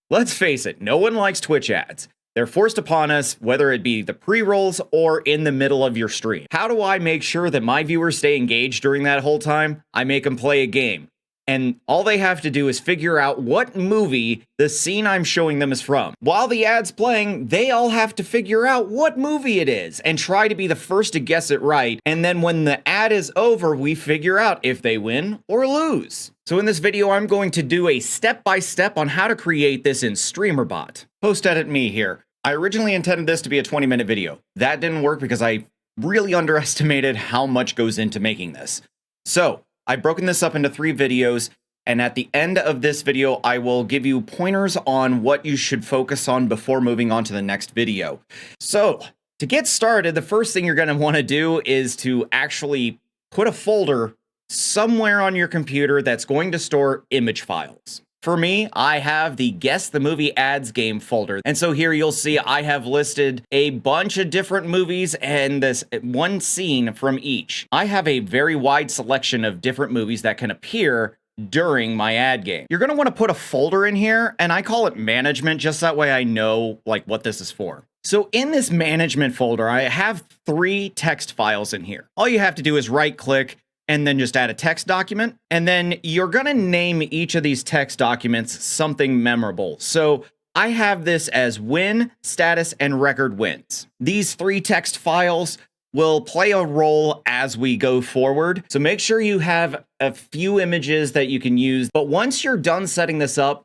Let's face it, no one likes Twitch ads. They're forced upon us, whether it be the pre-rolls or in the middle of your stream. How do I make sure that my viewers stay engaged during that whole time? I make them play a game. And all they have to do is figure out what movie the scene I'm showing them is from. While the ad's playing, they all have to figure out what movie it is and try to be the first to guess it right. And then when the ad is over, we figure out if they win or lose. So in this video, I'm going to do a step-by-step on how to create this in Streamer.bot. Post-edit me here. I originally intended this to be a 20-minute video. That didn't work because I really underestimated how much goes into making this. So I've broken this up into 3 videos, and at the end of this video, I will give you pointers on what you should focus on before moving on to the next video. So to get started, the first thing you're going to want to do is to actually put a folder somewhere on your computer that's going to store image files. For me, I have the Guess the Movie Ads game folder. And so here you'll see I have listed a bunch of different movies and this one scene from each. I have a very wide selection of different movies that can appear during my ad game. You're going to want to put a folder in here, and I call it management, just that way I know like what this is for. So in this management folder, I have 3 text files in here. All you have to do is right click and then just add a text document. And then you're gonna name each of these text documents something memorable. So I have this as win, status, and record wins. These 3 text files will play a role as we go forward. So make sure you have a few images that you can use. But once you're done setting this up,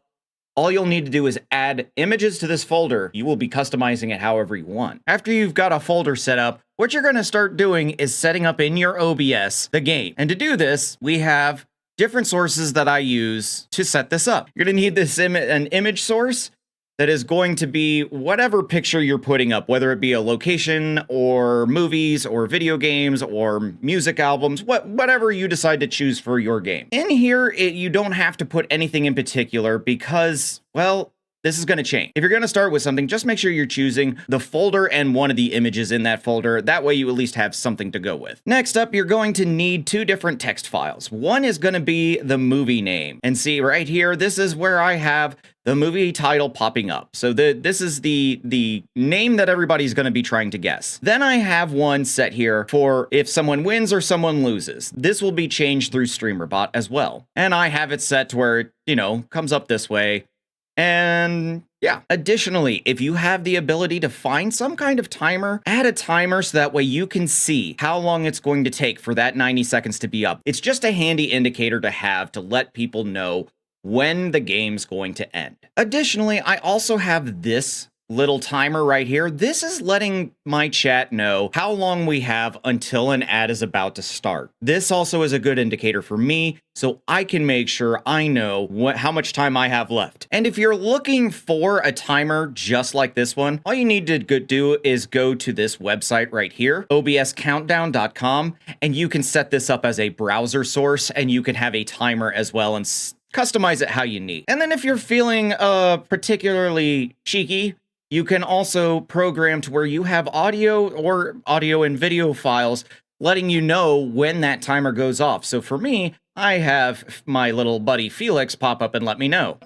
all you'll need to do is add images to this folder. You will be customizing it however you want. After you've got a folder set up, what you're going to start doing is setting up in your OBS the game. And to do this, we have different sources that I use to set this up. You're going to need this an image source that is going to be whatever picture you're putting up, whether it be a location or movies or video games or music albums, whatever you decide to choose for your game. In here, you don't have to put anything in particular because, well, this is going to change. If you're going to start with something, just make sure you're choosing the folder and one of the images in that folder. That way you at least have something to go with. Next up, you're going to need 2 different text files. One is going to be the movie name. And see right here, this is where I have the movie title popping up. So this is the name that everybody's going to be trying to guess. Then I have one set here for if someone wins or someone loses. This will be changed through Streamer.bot as well. And I have it set to where it, comes up this way. And yeah, additionally, if you have the ability to find some kind of timer, add a timer so that way you can see how long it's going to take for that 90 seconds to be up. It's just a handy indicator to have to let people know when the game's going to end. Additionally, I also have this little timer right here. This is letting my chat know how long we have until an ad is about to start. This also is a good indicator for me, so I can make sure I know how much time I have left. And if you're looking for a timer just like this one, all you need to do is go to this website right here, obscountdown.com, and you can set this up as a browser source, and you can have a timer as well and customize it how you need. And then if you're feeling particularly cheeky, you can also program to where you have audio and video files letting you know when that timer goes off. So for me, I have my little buddy Felix pop up and let me know.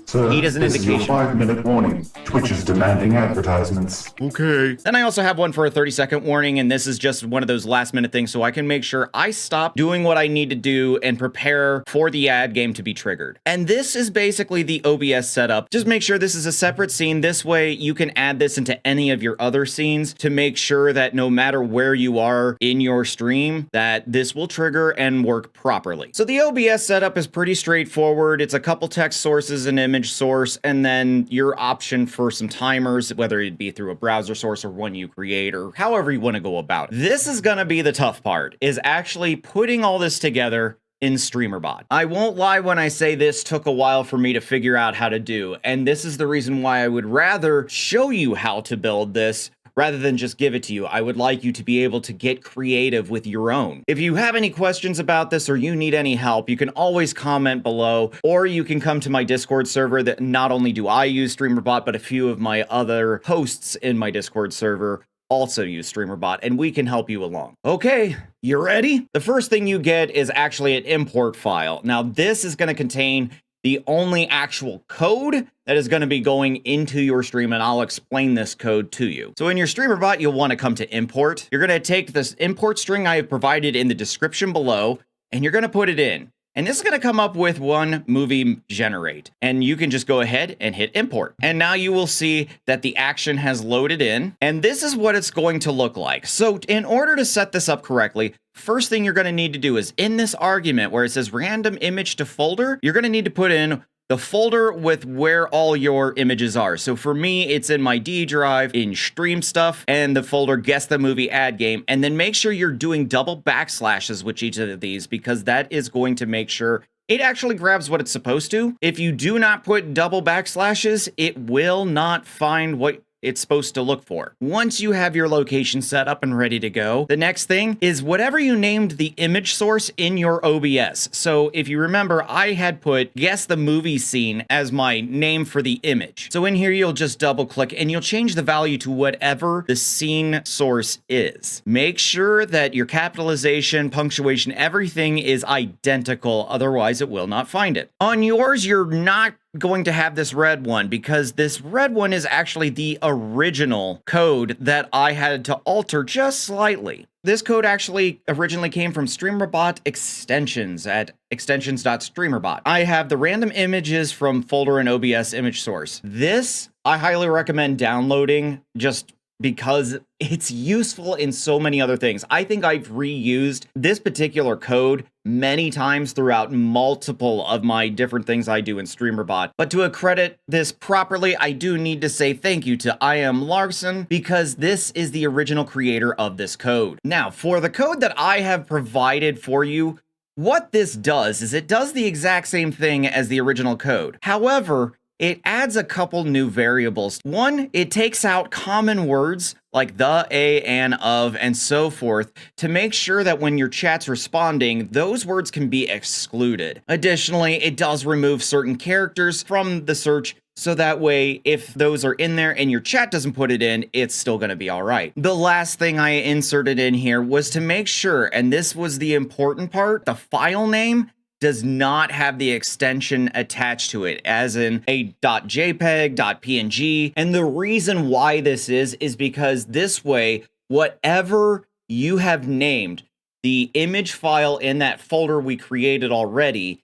Sir, Need as an this indication. is your 5-minute warning. Twitch is demanding advertisements. Okay. Then I also have one for a 30-second warning, and this is just one of those last-minute things so I can make sure I stop doing what I need to do and prepare for the ad game to be triggered. And this is basically the OBS setup. Just make sure this is a separate scene. This way you can add this into any of your other scenes to make sure that no matter where you are in your stream, that this will trigger and work properly. So the OBS setup is pretty straightforward. It's a couple text sources and image source, and then your option for some timers, whether it be through a browser source or one you create or however you want to go about it. This is going to be the tough part, is actually putting all this together in Streamer.bot. I won't lie when I say this took a while for me to figure out how to do, and this is the reason why I would rather show you how to build this rather than just give it to you. I would like you to be able to get creative with your own. If you have any questions about this or you need any help, you can always comment below, or you can come to my Discord server. That not only do I use Streamer.bot, but a few of my other hosts in my Discord server also use Streamer.bot, and we can help you along. Okay, you ready? The first thing you get is actually an import file. Now, this is going to contain the only actual code that is going to be going into your stream, and I'll explain this code to you. So in your Streamer.bot, you'll want to come to import. You're going to take this import string I have provided in the description below, and you're going to put it in. And this is going to come up with one movie generate. And you can just go ahead and hit import. And now you will see that the action has loaded in. And this is what it's going to look like. So in order to set this up correctly, first thing you're going to need to do is in this argument where it says random image to folder, you're going to need to put in the folder with where all your images are. So for me, it's in my D drive, in stream stuff, and the folder guess the movie ad game. And then make sure you're doing double backslashes with each of these, because that is going to make sure it actually grabs what it's supposed to. If you do not put double backslashes, it will not find what it's supposed to look for. Once you have your location set up and ready to go, the next thing is whatever you named the image source in your OBS. So if you remember, I had put guess the movie scene as my name for the image. So in here, you'll just double click and you'll change the value to whatever the scene source is. Make sure that your capitalization, punctuation, everything is identical. Otherwise, it will not find it. On yours, you're not going to have this red one, because this red one is actually the original code that I had to alter just slightly. This code actually originally came from Streamer.bot extensions at extensions.streamer.bot. I have the random images from folder and OBS image source. This I highly recommend downloading just because it's useful in so many other things. I think I've reused this particular code many times throughout multiple of my different things I do in Streamer.bot. But to accredit this properly, I do need to say thank you to I Am Larson, because this is the original creator of this code. Now, for the code that I have provided for you, what this does is it does the exact same thing as the original code. However, it adds a couple new variables. One, it takes out common words like the, a, and, of, and so forth to make sure that when your chat's responding, those words can be excluded. Additionally, it does remove certain characters from the search, so that way, if those are in there and your chat doesn't put it in, it's still going to be all right. The last thing I inserted in here was to make sure, and this was the important part, the file name does not have the extension attached to it, as in a .jpeg, .png. And the reason why this is because this way, whatever you have named the image file in that folder we created already,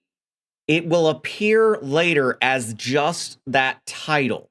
it will appear later as just that title.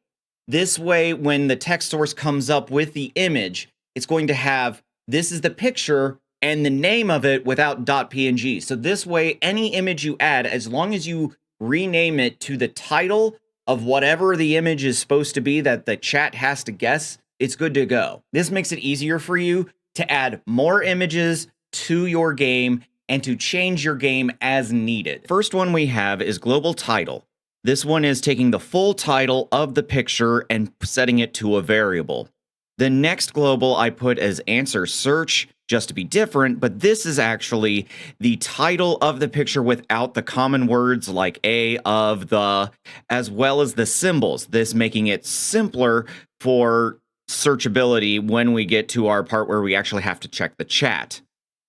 This way, when the text source comes up with the image, it's going to have, this is the picture, and the name of it without .png. So this way, any image you add, as long as you rename it to the title of whatever the image is supposed to be that the chat has to guess, it's good to go. This makes it easier for you to add more images to your game and to change your game as needed. First one we have is global title. This one is taking the full title of the picture and setting it to a variable. The next global I put as answer search, just to be different, but this is actually the title of the picture without the common words like a, of, the, as well as the symbols, this making it simpler for searchability when we get to our part where we actually have to check the chat.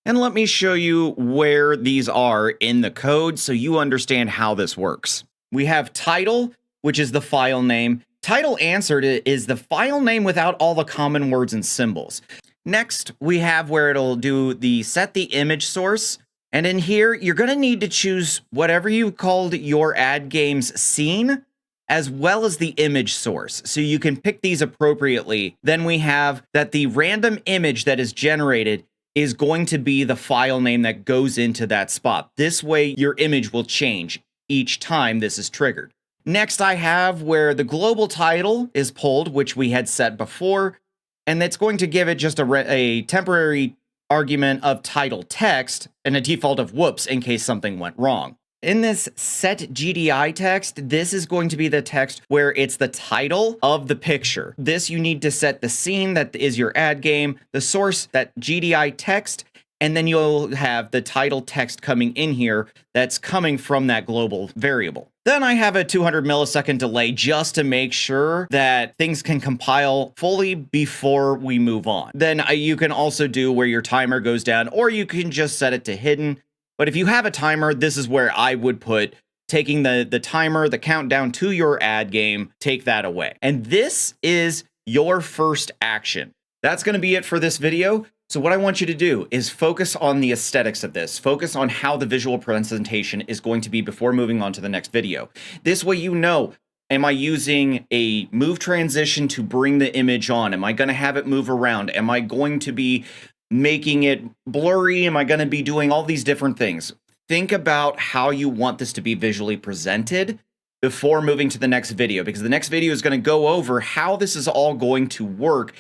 And let me show you where these are in the code so you understand how this works. We have title, which is the file name. Title answered is the file name without all the common words and symbols. Next, we have where it'll do the set the image source. And in here, you're going to need to choose whatever you called your ad game's scene, as well as the image source. So you can pick these appropriately. Then we have that the random image that is generated is going to be the file name that goes into that spot. This way, your image will change each time this is triggered. Next, I have where the global title is pulled, which we had set before, and it's going to give it just a temporary argument of title text and a default of whoops in case something went wrong. In this set GDI text, this is going to be the text where it's the title of the picture. This you need to set the scene that is your ad game, the source, that GDI text, and then you'll have the title text coming in here that's coming from that global variable. Then I have a 200 millisecond delay just to make sure that things can compile fully before we move on. Then you can also do where your timer goes down, or you can just set it to hidden. But if you have a timer, this is where I would put taking the timer, the countdown to your ad game, take that away. And this is your first action. That's going to be it for this video. So what I want you to do is focus on the aesthetics of this. Focus on how the visual presentation is going to be before moving on to the next video. This way you know, am I using a move transition to bring the image on? Am I going to have it move around? Am I going to be making it blurry? Am I going to be doing all these different things? Think about how you want this to be visually presented before moving to the next video, because the next video is going to go over how this is all going to work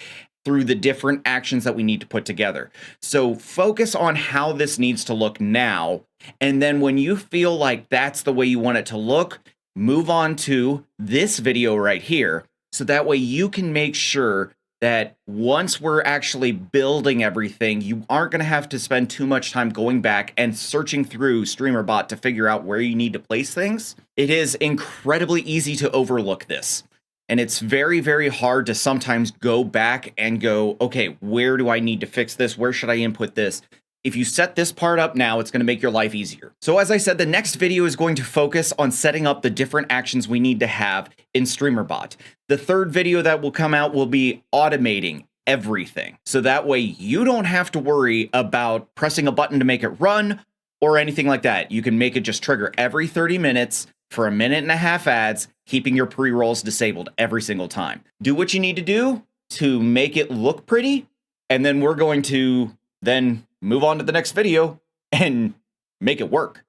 through the different actions that we need to put together. So focus on how this needs to look now. And then when you feel like that's the way you want it to look, move on to this video right here. So that way you can make sure that once we're actually building everything, you aren't going to have to spend too much time going back and searching through Streamer.bot to figure out where you need to place things. It is incredibly easy to overlook this. And it's very, very hard to sometimes go back and go, okay, where do I need to fix this? Where should I input this? If you set this part up now, it's going to make your life easier. So as I said, the next video is going to focus on setting up the different actions we need to have in Streamer.bot. The third video that will come out will be automating everything. So that way you don't have to worry about pressing a button to make it run or anything like that. You can make it just trigger every 30 minutes for 1.5 minute ads, keeping your pre-rolls disabled every single time. Do what you need to do to make it look pretty, and then we're going to then move on to the next video and make it work.